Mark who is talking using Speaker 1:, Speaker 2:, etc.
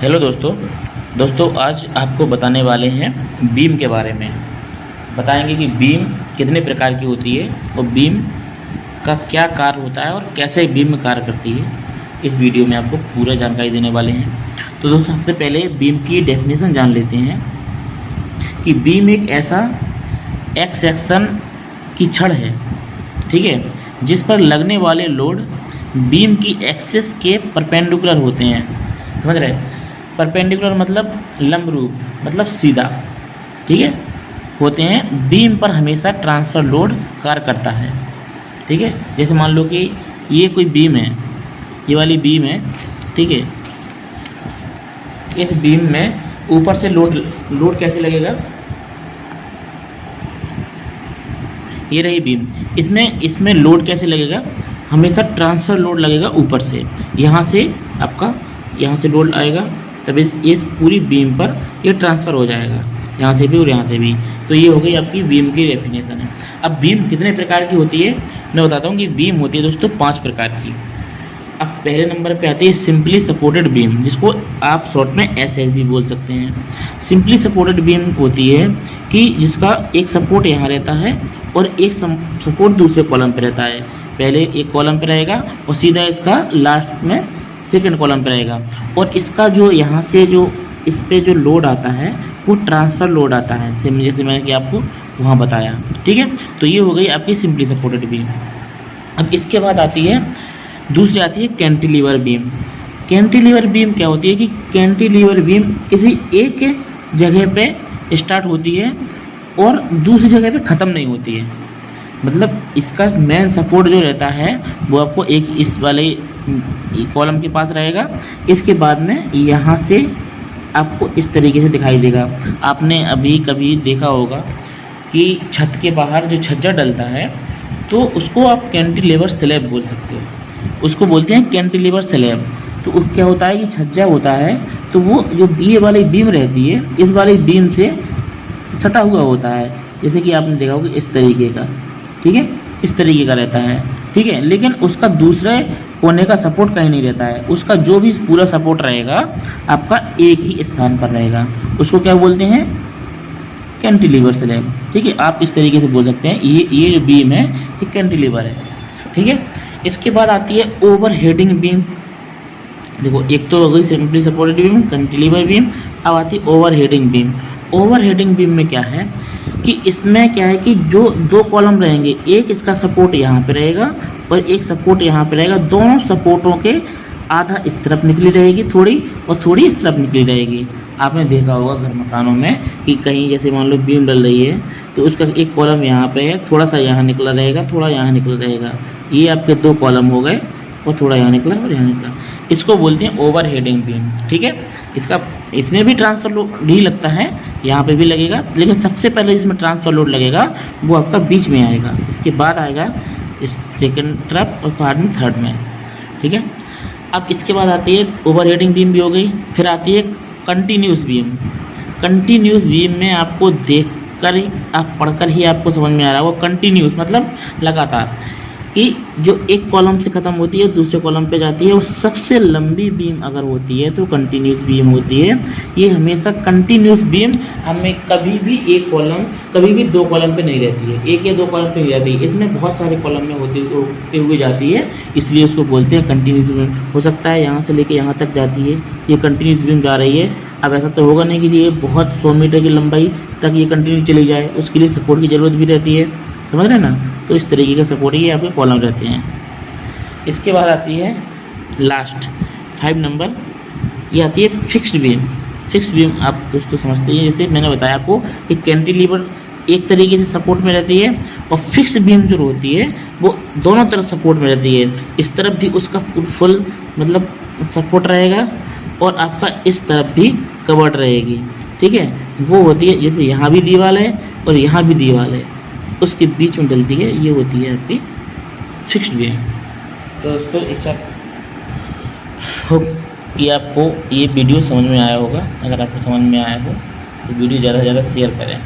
Speaker 1: Hello दोस्तों आज आपको बताने वाले हैं बीम के बारे में। बताएंगे कि बीम कितने प्रकार की होती है और बीम का क्या कार्य होता है और कैसे बीम कार्य करती है। इस वीडियो में आपको पूरा जानकारी देने वाले हैं। तो दोस्तों सबसे पहले बीम की डेफिनेशन जान लेते हैं कि बीम एक ऐसा एक्स सेक्शन की छड़ है, ठीक है, जिस पर लगने वाले लोड बीम की एक्सिस के परपेंडिकुलर होते हैं। समझ रहे? परपेंडिकुलर मतलब लंबरूप, मतलब सीधा, ठीक है, होते हैं। बीम पर हमेशा ट्रांसफ़र लोड कार्य करता है, ठीक है। जैसे मान लो कि ये कोई बीम है, ये वाली बीम है, ठीक है। इस बीम में ऊपर से लोड कैसे लगेगा? ये रही बीम, इसमें लोड कैसे लगेगा? हमेशा ट्रांसफ़र लोड लगेगा ऊपर से। यहाँ से लोड आएगा, तब इस पूरी बीम पर ये ट्रांसफ़र हो जाएगा, यहाँ से भी और यहाँ से भी। तो ये हो गई आपकी बीम की डेफिनेशन है। अब बीम कितने प्रकार की होती है मैं बताता हूँ कि बीम होती है दोस्तों 5 प्रकार की। अब पहले नंबर पे आती है सिंपली सपोर्टेड बीम, जिसको आप शॉर्ट में एसएस भी बोल सकते हैं। सिंपली सपोर्टेड बीम होती है कि जिसका एक सपोर्ट यहाँ रहता है और एक सपोर्ट दूसरे कॉलम पे रहता है। पहले एक कॉलम पे रहेगा और सीधा इसका लास्ट में सेकंड कॉलम पे रहेगा, और इसका जो यहाँ से जो इस पे जो लोड आता है वो ट्रांसफ़र लोड आता है, सेम जैसे मैंने कि आपको वहाँ बताया, ठीक है। तो ये हो गई आपकी सिंपली सपोर्टेड बीम। अब इसके बाद आती है दूसरी, आती है कैंटिलीवर बीम। कैंटिलीवर बीम क्या होती है कि कैंटिलीवर बीम किसी एक जगह पे स्टार्ट होती है और दूसरी जगह पे ख़त्म नहीं होती है। मतलब इसका मेन सपोर्ट जो रहता है वो आपको एक इस वाले कॉलम के पास रहेगा। इसके बाद में यहाँ से आपको इस तरीके से दिखाई देगा। आपने अभी कभी देखा होगा कि छत के बाहर जो छज्जा डलता है तो उसको आप कैंटिलीवर स्लैब बोल सकते हो, उसको बोलते हैं कैंटिलीवर स्लैब। तो क्या होता है कि छज्जा होता है तो वो जो ये वाली बीम रहती है इस वाली बीम से सटा हुआ होता है, जैसे कि आपने देखा होगा इस तरीके का, ठीक है, इस तरीके का रहता है, ठीक है। लेकिन उसका दूसरे कोने का सपोर्ट कहीं नहीं रहता है, उसका जो भी पूरा सपोर्ट रहेगा आपका एक ही स्थान पर रहेगा। उसको क्या बोलते हैं? कैंटिलीवर स्लैब, ठीक है। आप इस तरीके से बोल सकते हैं ये जो बीम है ये कैंटिलीवर है, ठीक है। इसके बाद आती है ओवर हेडिंग बीम। देखो एक तो हो गई simply supported beam, cantilever beam. अब आती है over heading beam. Over heading beam में क्या है कि इसमें क्या है कि जो 2 कॉलम रहेंगे, एक इसका सपोर्ट यहाँ पे रहेगा और एक सपोर्ट यहाँ पे रहेगा। दोनों सपोर्टों के आधा इस तरफ निकली रहेगी थोड़ी और थोड़ी इस तरफ निकली रहेगी। आपने देखा होगा घर मकानों में कि कहीं जैसे मान लो बीम डल रही है तो उसका एक कॉलम यहाँ पे है, थोड़ा सा यहाँ निकला रहेगा, थोड़ा यहाँ निकला रहेगा। ये आपके 2 कॉलम हो गए और थोड़ा यहाँ निकला और यहाँ निकला। इसको बोलते हैं ओवर हेडिंग बीम, ठीक है। इसमें भी ट्रांसफ़र लोड ही लगता है, यहाँ पे भी लगेगा, लेकिन सबसे पहले जिसमें ट्रांसफ़र लोड लगेगा वो आपका बीच में आएगा। इसके बाद आएगा इस सेकंड तरफ और बाद में थर्ड में, ठीक है। अब इसके बाद आती है ओवर हेडिंग बीम भी हो गई। फिर आती है कंटिन्यूस बीम। कंटिन्यूस बीम में आपको देख कर ही, आप पढ़कर ही आपको समझ में आ रहा है वो कंटिन्यूस मतलब लगातार, कि जो एक कॉलम से ख़त्म होती है दूसरे कॉलम पे जाती है। और सबसे लंबी बीम अगर होती है तो कंटिन्यूस बीम होती है। ये हमेशा कंटिन्यूस बीम हमें कभी भी एक कॉलम, कभी भी 2 कॉलम पे नहीं रहती है, 1 या 2 कॉलम पे नहीं रहती है। इसमें बहुत सारे कॉलम में होते हुए जाती है, इसलिए उसको बोलते हैं कंटिन्यूस बीम। हो सकता है यहाँ से लेके यहाँ तक जाती है, ये कंटिन्यूस बीम जा रही है। अब ऐसा तो होगा नहीं कि ये बहुत 100 मीटर की लंबाई तक ये कंटिन्यू चली जाए, उसके लिए सपोर्ट की ज़रूरत भी रहती है, समझ रहे ना। तो इस तरीके का सपोर्ट ही आपके कॉलम रहते हैं। इसके बाद आती है लास्ट 5 नंबर, ये आती है फिक्स्ड बीम। फिक्स्ड बीम आप दोस्तों समझते हैं, जैसे मैंने बताया आपको कि कैंटिलीवर एक तरीके से सपोर्ट में रहती है और फिक्स्ड बीम जो होती है वो दोनों तरफ सपोर्ट में रहती है। इस तरफ भी उसका फुल मतलब सपोर्ट रहेगा और आपका इस तरफ भी कवर्ड रहेगी, ठीक है। वो होती है जैसे यहाँ भी दीवार है और यहाँ भी दीवार है, उसके बीच में डलती है, ये होती है आपकी फिक्स्ड बीम। तो दोस्तों इच्छा होप कि आपको ये वीडियो समझ में आया होगा। अगर आपको समझ में आया हो तो वीडियो ज़्यादा से ज़्यादा शेयर करें।